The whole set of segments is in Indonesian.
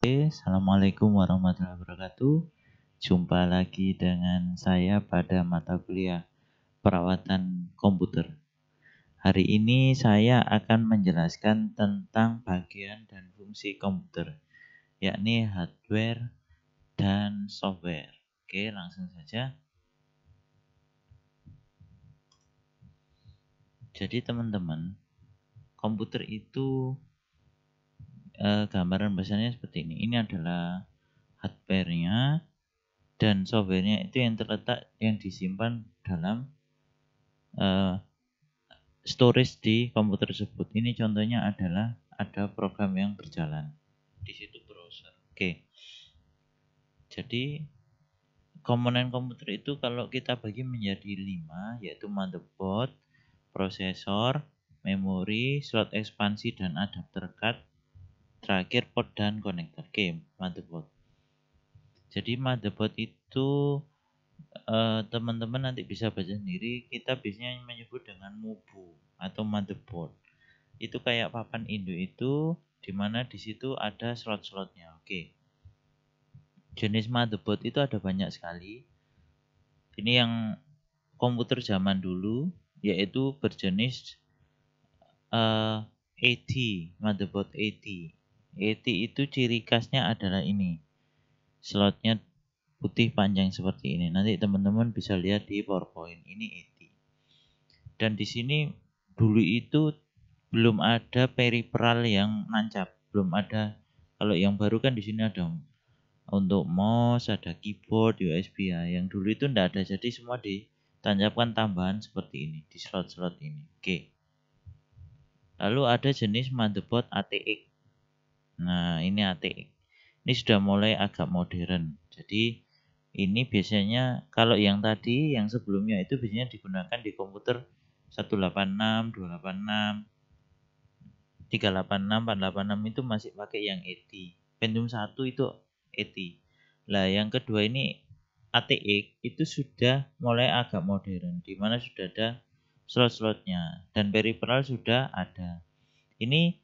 Assalamualaikum warahmatullahi wabarakatuh. Jumpa lagi dengan saya pada mata kuliah perawatan komputer. Hari ini saya akan menjelaskan tentang bagian dan fungsi komputer, yakni hardware dan software. Oke, langsung saja. Jadi teman-teman, komputer itu gambaran besarnya seperti ini. Ini adalah hardware-nya dan software-nya itu yang terletak yang disimpan dalam storage di komputer tersebut. Ini contohnya adalah ada program yang berjalan di situ browser. Oke. Jadi komponen komputer itu kalau kita bagi menjadi 5, yaitu motherboard, prosesor, memori, slot ekspansi dan adapter card, terakhir port dan konektor. Oke, motherboard. Jadi motherboard itu teman-teman nanti bisa baca sendiri, kita biasanya menyebut dengan mubu atau motherboard. Itu kayak papan induk itu, dimana di situ ada slot-slotnya. Oke. Jenis motherboard itu ada banyak sekali. Ini yang komputer zaman dulu, yaitu berjenis AT, motherboard AT. AT itu ciri khasnya adalah ini. Slotnya putih panjang seperti ini. Nanti teman-teman bisa lihat di PowerPoint. Ini AT. Dan di sini dulu itu belum ada peripheral yang nancap, belum ada. Kalau yang baru kan di sini ada untuk mouse, ada keyboard, USB ya. Yang dulu itu enggak ada, jadi semua ditancapkan tambahan seperti ini di slot-slot ini. Oke. Lalu ada jenis motherboard ATX. Nah, ini ATX. Ini sudah mulai agak modern. Jadi ini biasanya kalau yang tadi, yang sebelumnya itu biasanya digunakan di komputer 186, 286, 386, 486 itu masih pakai yang AT. Pentium 1 itu AT. Lah yang kedua ini ATX itu sudah mulai agak modern, di mana sudah ada slot-slotnya dan peripheral sudah ada. Ini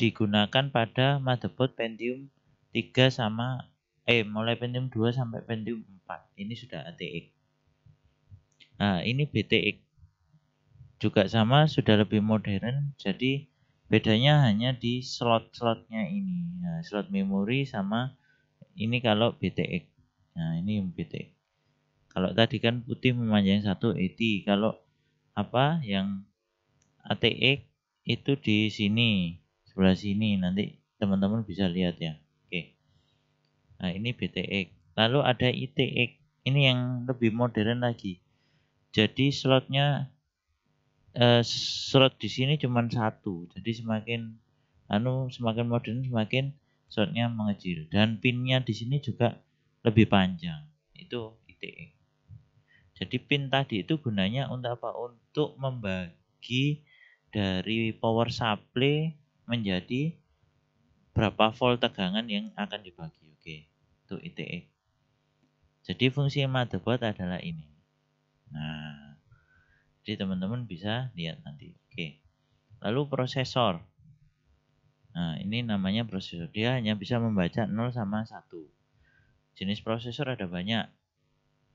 digunakan pada motherboard Pentium 3 sama mulai Pentium 2 sampai Pentium 4. Ini sudah ATX. Nah, ini BTX. Juga sama, sudah lebih modern, jadi bedanya hanya di slot-slotnya ini. Nah, slot memori sama ini kalau BTX. Nah, ini BTX. Kalau tadi kan putih memanjang satu AT. Kalau apa yang ATX itu di sini, sebelah sini. Nanti teman-teman bisa lihat ya. Oke. Nah, ini BTX. Lalu ada ITX. Ini yang lebih modern lagi. Jadi slotnya slot di sini cuma satu. Jadi semakin modern semakin slotnya mengecil dan pinnya di sini juga lebih panjang. Itu ITX. Jadi pin tadi itu gunanya untuk apa? Untuk membagi dari power supply menjadi berapa volt tegangan yang akan dibagi. Oke, itu ITX. Jadi fungsi motherboard adalah ini. Nah, jadi teman-teman bisa lihat nanti. Oke. Lalu prosesor. Nah, ini namanya prosesor. Dia hanya bisa membaca 0 sama 1. Jenis prosesor ada banyak.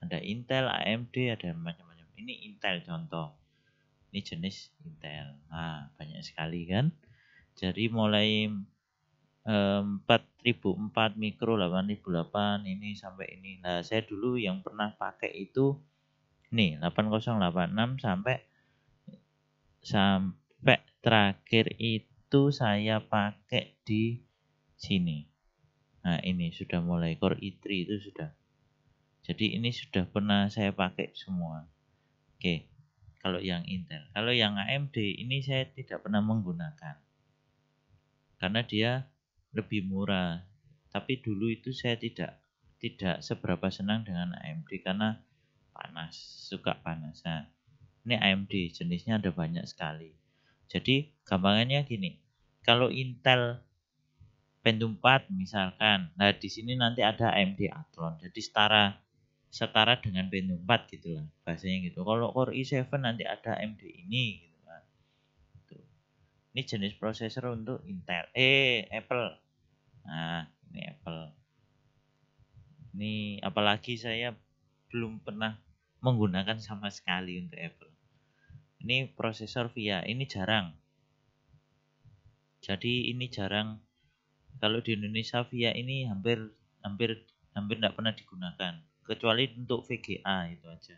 Ada Intel, AMD, ada macam-macam. Ini Intel contoh. Ini jenis Intel. Nah, banyak sekali kan. Jadi mulai 4004 mikro, 8008 ini sampai ini. Nah, saya dulu yang pernah pakai itu nih 8086 sampai terakhir itu saya pakai di sini. Nah, ini sudah mulai Core i3 itu sudah. Jadi ini sudah pernah saya pakai semua. Oke. Kalau yang Intel, kalau yang AMD ini saya tidak pernah menggunakan. Karena dia lebih murah. Tapi dulu itu saya tidak seberapa senang dengan AMD karena panas, suka panas. Nah, ini AMD jenisnya ada banyak sekali. Jadi gampangannya gini. Kalau Intel Pentium 4 misalkan. Nah, di sini nanti ada AMD Athlon. Jadi setara dengan Pentium 4 gitu lah. Bahasanya gitu. Kalau Core i7 nanti ada AMD ini gitu kan. Ini jenis prosesor untuk Intel. Apple. Nah, ini Ini apalagi saya belum pernah menggunakan sama sekali untuk Apple. Ini prosesor VIA, ini jarang. Jadi ini jarang. Kalau di Indonesia VIA ini hampir tidak pernah digunakan, kecuali untuk VGA itu aja.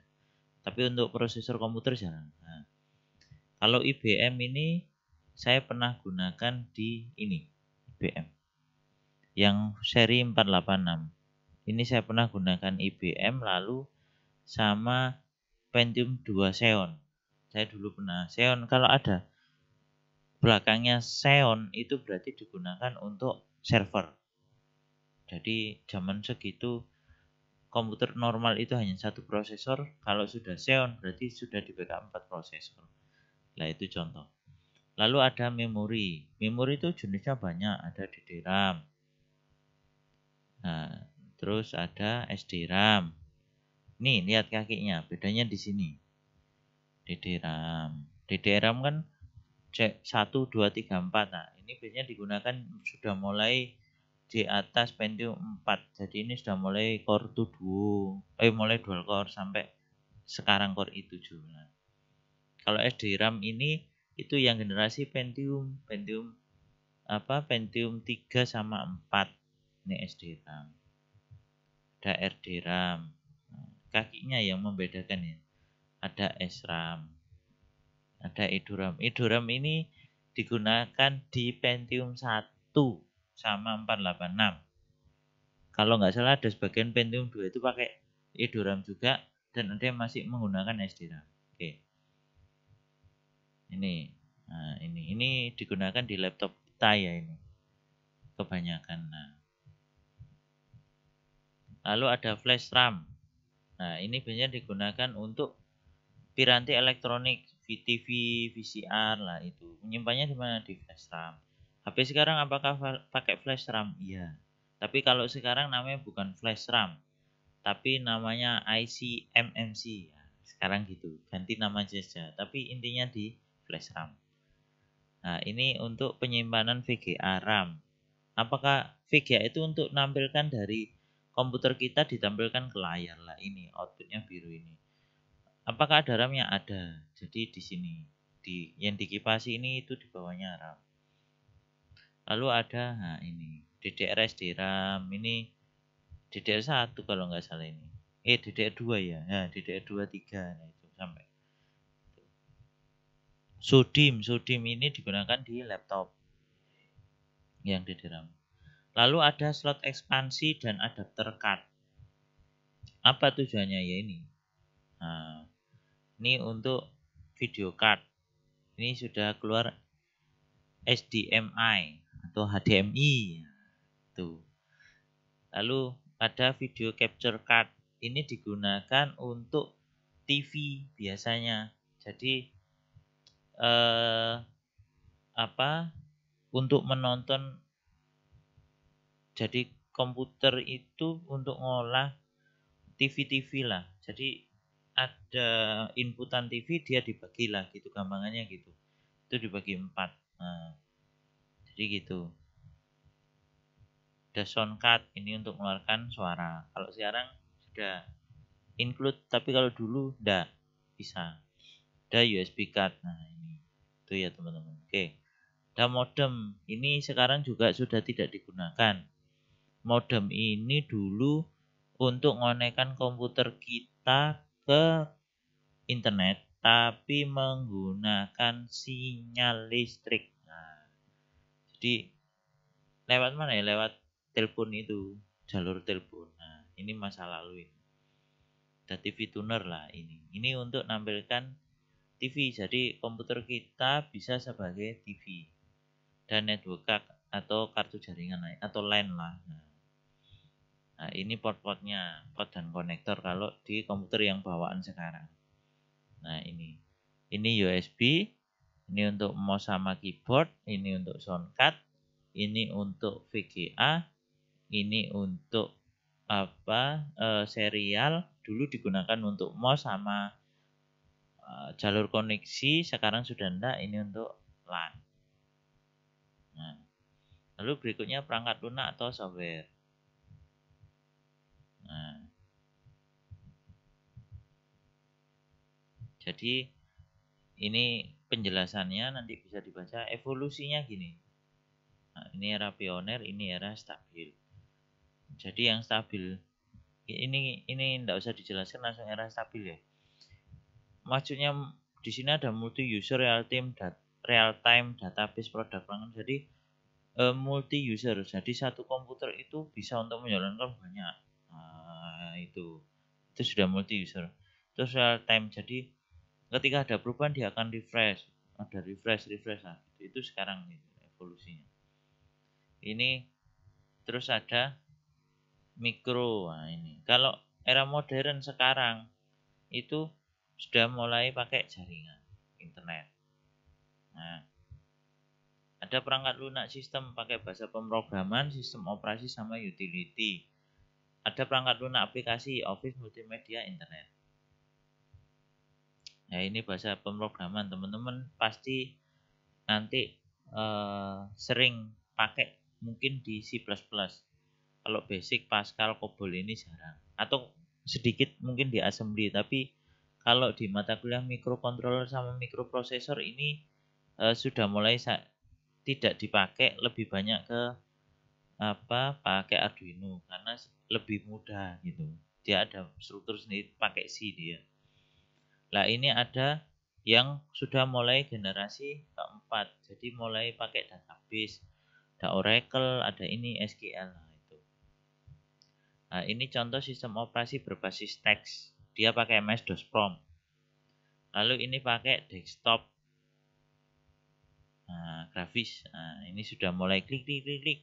Tapi untuk prosesor komputer jarang. Nah, kalau IBM ini saya pernah gunakan di ini IBM yang seri 486. Ini saya pernah gunakan IBM lalu sama Pentium 2 Xeon. Saya dulu pernah Xeon, kalau ada belakangnya Xeon itu berarti digunakan untuk server. Jadi zaman segitu komputer normal itu hanya satu prosesor, kalau sudah Xeon berarti sudah di backup 4 prosesor. Nah itu contoh. Lalu ada memori. Memori itu jenisnya banyak, ada DDRAM. Nah, terus ada SDRAM. Nih, lihat kakinya, bedanya di sini. DDRAM. DDRAM kan 1, 2, 3, 4. Nah, ini biasanya digunakan sudah mulai di atas Pentium 4. Jadi ini sudah mulai core 7, mulai dual core sampai sekarang core i7. Nah, kalau SDRAM ini itu yang generasi Pentium 3 sama 4. Ini SDRAM. Ada RDRAM. Nah, kakinya yang membedakan ya. Ada SRAM. Ada EDORAM. EDORAM ini digunakan di Pentium 1 sama 486. Kalau nggak salah ada sebagian Pentium 2 itu pakai EDORAM juga, dan ada yang masih menggunakan SDRAM. Oke. Ini digunakan di laptop kita ya ini. Kebanyakan. Nah. Lalu ada flash RAM. Nah, ini biasanya digunakan untuk piranti elektronik, VTV, VCR lah itu. Menyimpannya di mana? Di flash RAM. HP sekarang apakah pakai flash RAM? Iya. Tapi kalau sekarang namanya bukan flash RAM, tapi namanya IC MMC. Sekarang gitu, ganti nama saja. Tapi intinya di flash RAM. Nah, ini untuk penyimpanan VGA RAM. Apakah VGA itu untuk menampilkan dari komputer kita ditampilkan ke layar lah, ini outputnya biru ini. Apakah ada RAM-nya? Ada. Jadi di sini, yang dikipasi ini itu di bawahnya RAM. Lalu ada, nah ini DDR SDRAM, ini DDR1 kalau nggak salah ini. DDR2 ya. Nah, DDR2 3, nah itu sampai. SODIMM ini digunakan di laptop yang DDR RAM. Lalu ada slot ekspansi dan adapter card. Apa tujuannya ya ini? Nah, ini untuk video card. Ini sudah keluar HDMI atau HDMI. Tuh. Lalu ada video capture card. Ini digunakan untuk TV biasanya. Jadi untuk menonton, jadi komputer itu untuk ngolah TV lah. Jadi ada inputan TV, dia dibagi lah gitu, gampangannya gitu. Itu dibagi 4. Nah, jadi gitu. Ada sound card, ini untuk mengeluarkan suara. Kalau sekarang sudah include, tapi kalau dulu enggak bisa. Ada USB card. Nah, ini. Itu ya teman-teman. Oke. Ada modem. Ini sekarang juga sudah tidak digunakan. Modem ini dulu untuk mengonekkan komputer kita ke internet, tapi menggunakan sinyal listrik. Nah, jadi lewat mana ya? Lewat telepon itu, jalur telepon. Nah, ini masa lalu ini. Ada TV tuner lah ini. Ini untuk nampilkan TV. Jadi komputer kita bisa sebagai TV. Dan network card atau kartu jaringan atau LAN lah. Nah, ini port-portnya, port dan konektor kalau di komputer yang bawaan sekarang. Nah, ini USB, ini untuk mouse sama keyboard, ini untuk sound card, ini untuk VGA, ini untuk serial. Dulu digunakan untuk mouse sama jalur koneksi, sekarang sudah enggak, ini untuk LAN. Nah, lalu berikutnya perangkat lunak atau software. Nah, Jadi ini penjelasannya nanti bisa dibaca, evolusinya gini. Nah, ini era pioner, ini era stabil. Jadi yang stabil ini enggak usah dijelaskan, langsung era stabil ya. Maksudnya di sini ada multi user real time database produk pangan. Jadi multi user. Jadi satu komputer itu bisa untuk menjalankan banyak. Nah, itu sudah multi user. Terus real time. Jadi ketika ada perubahan dia akan refresh. Ada refresh nah, itu sekarang gitu, evolusinya. Ini terus ada mikro. Nah, ini kalau era modern sekarang itu sudah mulai pakai jaringan internet. Nah, ada perangkat lunak sistem pakai bahasa pemrograman, sistem operasi sama utility. Ada perangkat lunak aplikasi, Office, multimedia, internet. Nah, ini bahasa pemrograman, teman-teman pasti nanti sering pakai mungkin di C++. Kalau basic Pascal, COBOL ini jarang. Atau sedikit mungkin di assembly, tapi kalau di mata kuliah microcontroller sama microprocessor ini sudah mulai tidak dipakai, lebih banyak ke pakai Arduino karena lebih mudah gitu. Dia ada struktur sendiri, pakai C dia. Lah ini ada yang sudah mulai generasi keempat, jadi mulai pakai database, ada Oracle, ada ini SQL. Nah, ini contoh sistem operasi berbasis teks. Dia pakai MS-DOS Prompt. Lalu ini pakai desktop. Nah, grafis. Nah, ini sudah mulai klik.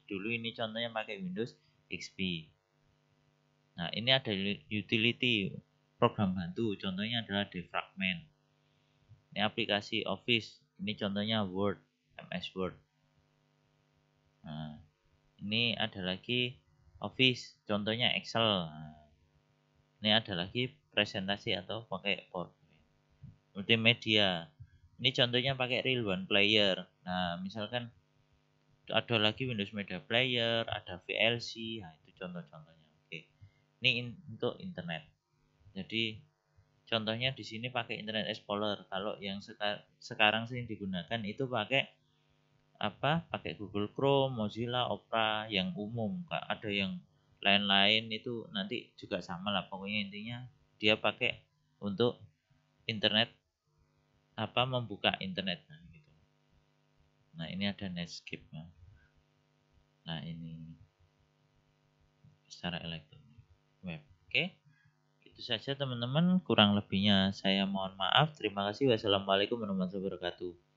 Dulu ini contohnya pakai Windows XP. Nah, ini ada utility program bantu. Contohnya adalah defragment. Ini aplikasi Office. Ini contohnya Word, MS Word. Nah, ini ada lagi Office. Contohnya Excel. Nah, ini ada lagi presentasi atau pakai PowerPoint. Multimedia. Ini contohnya pakai Real One Player. Nah, misalkan ada lagi Windows Media Player, ada VLC. Nah, itu contoh-contohnya. Oke. Ini untuk internet. Jadi contohnya di sini pakai Internet Explorer. Kalau yang sekarang sering digunakan itu pakai Pakai Google Chrome, Mozilla, Opera yang umum. Ada yang lain-lain itu nanti juga sama lah. Pokoknya intinya dia pakai untuk internet membuka internet gitu. Nah, ini ada Netscape. Nah, ini secara elektronik web. Oke. Itu saja teman-teman, kurang lebihnya saya mohon maaf. Terima kasih. Wassalamualaikum warahmatullahi wabarakatuh.